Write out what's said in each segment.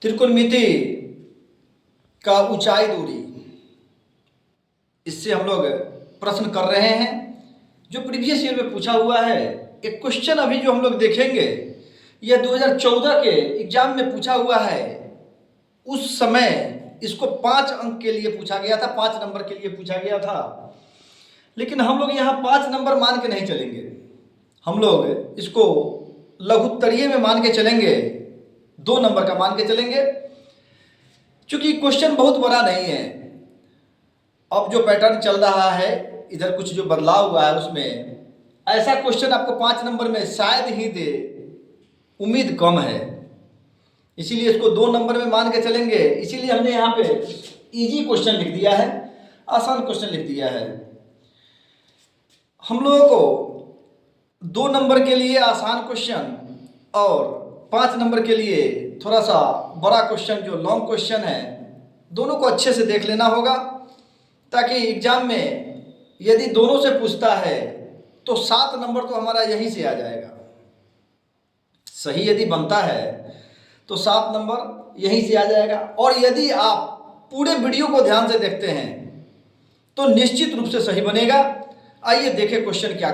त्रिकोणमिति का ऊंचाई दूरी, इससे हम लोग प्रश्न कर रहे हैं जो प्रीवियस ईयर में पूछा हुआ है। एक क्वेश्चन अभी जो हम लोग देखेंगे यह 2014 के एग्जाम में पूछा हुआ है। उस समय इसको 5 अंक के लिए पूछा गया था, 5 नंबर के लिए पूछा गया था, लेकिन हम लोग यहाँ 5 नंबर मान के नहीं चलेंगे। हम लोग इसको लघुत्तरीय में मान के चलेंगे, 2 नंबर का मान के चलेंगे, क्योंकि क्वेश्चन बहुत बड़ा नहीं है। अब जो पैटर्न चल रहा है, इधर कुछ जो बदलाव हुआ है, उसमें ऐसा क्वेश्चन आपको 5 नंबर में शायद ही दे, उम्मीद कम है। इसीलिए इसको 2 नंबर में मान के चलेंगे। इसीलिए हमने यहाँ पे इजी क्वेश्चन लिख दिया है, आसान क्वेश्चन लिख दिया है। हम लोगों को 2 नंबर के लिए आसान क्वेश्चन और 5 नंबर के लिए थोड़ा सा बड़ा क्वेश्चन जो लॉन्ग क्वेश्चन है, दोनों को अच्छे से देख लेना होगा, ताकि एग्जाम में यदि दोनों से पूछता है तो 7 नंबर तो हमारा यहीं से आ जाएगा। सही यदि बनता है तो 7 नंबर यहीं से आ जाएगा। और यदि आप पूरे वीडियो को ध्यान से देखते हैं तो निश्चित रूप से सही बनेगा। आइए देखें क्वेश्चन क्या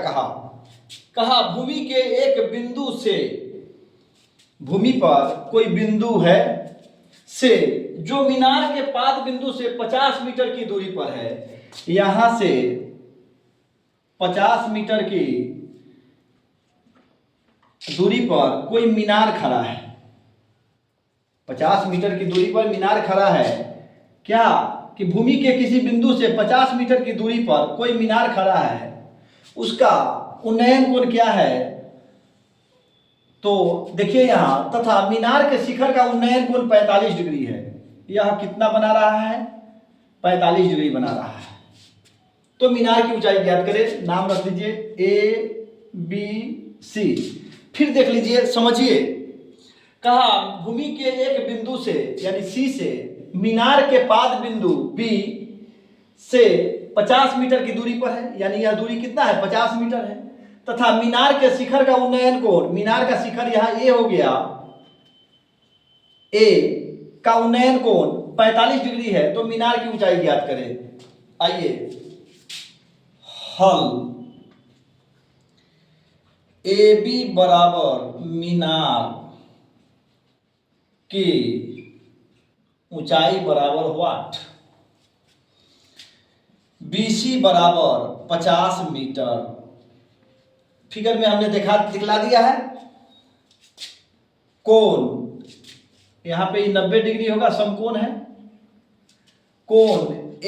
कहा भूमि के एक बिंदु से, भूमि पर कोई बिंदु है से जो मीनार के पाद बिंदु से 50 मीटर की दूरी पर है। यहां से 50 मीटर की दूरी पर कोई मीनार खड़ा है। 50 मीटर की दूरी पर मीनार खड़ा है। क्या कि भूमि के किसी बिंदु से 50 मीटर की दूरी पर कोई मीनार खड़ा है, उसका उन्नयन कोण क्या है? तो देखिए यहाँ, तथा मीनार के शिखर का उन्नयन कोण 45 डिग्री है। यह कितना बना रहा है? 45 डिग्री बना रहा है। तो मीनार की ऊंचाई ज्ञात करें। नाम रख लीजिए ABC। फिर देख लीजिए, समझिए। कहा भूमि के एक बिंदु से यानी C से मीनार के पाद बिंदु B से 50 मीटर की दूरी पर है, यानी यह दूरी कितना है? 50 मीटर है। तथा मीनार के शिखर का उन्नयन कोण, मीनार का शिखर यहाँ A हो गया, A का उन्नयन कोण 45 डिग्री है। तो मीनार की ऊंचाई ज्ञात करें। आइए हल। AB बराबर मीनार की ऊंचाई बराबर व्हाट? BC बराबर 50 मीटर। फिगर में हमने दिखला दिया है। कोण यहां पे 90 डिग्री होगा, समकोण है। कोण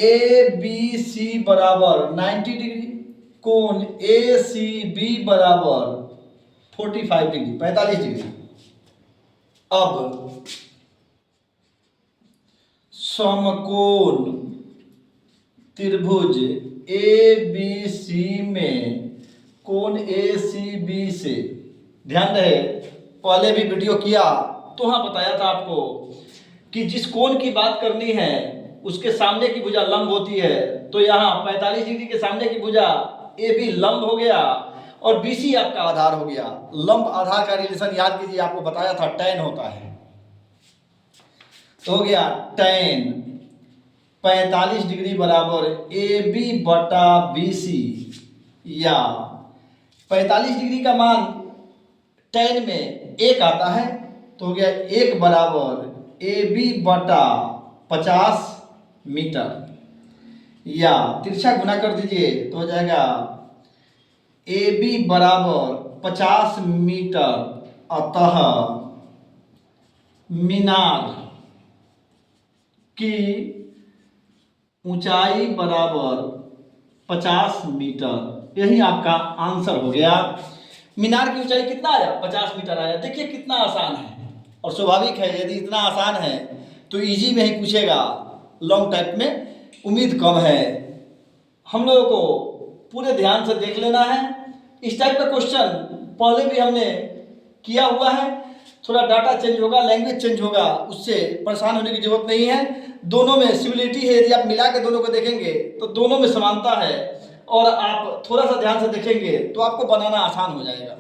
ABC बराबर 90 डिग्री, कोण ACB बराबर 45 डिग्री, 45 डिग्री। अब समकोण त्रिभुज ABC में कोण ACB से, ध्यान रहे पहले भी वीडियो किया तो हाँ बताया था आपको कि जिस कोण की बात करनी है उसके सामने की भुजा लंब होती है। तो यहाँ 45 डिग्री के सामने की भुजा AB लंब हो गया और BC आपका आधार हो गया। लंब आधार का रिलेशन याद कीजिए, आपको बताया था tan होता है। तो हो गया tan 45 डिग्री बराबर AB बटा BC, या 45 डिग्री का मान tan में 1 आता है। तो हो गया 1 बराबर AB बटा 50 मीटर, या तिरछा गुना कर दीजिए तो हो जाएगा AB बराबर 50 मीटर। अतः मीनार की ऊंचाई बराबर 50 मीटर। यही आपका आंसर हो गया। मीनार की ऊंचाई कितना आया? 50 मीटर आया। देखिए कितना आसान है, और स्वाभाविक है यदि इतना आसान है तो इजी में ही पूछेगा, लॉन्ग टाइप में उम्मीद कम है। हम लोगों को पूरे ध्यान से देख लेना है। इस टाइप का क्वेश्चन पहले भी हमने किया हुआ है। थोड़ा डाटा चेंज होगा, लैंग्वेज चेंज होगा, उससे परेशान होने की जरूरत नहीं है। दोनों में सिमिलरिटी है। यदि आप मिला के दोनों को देखेंगे तो दोनों में समानता है, और आप थोड़ा सा ध्यान से देखेंगे तो आपको बनाना आसान हो जाएगा।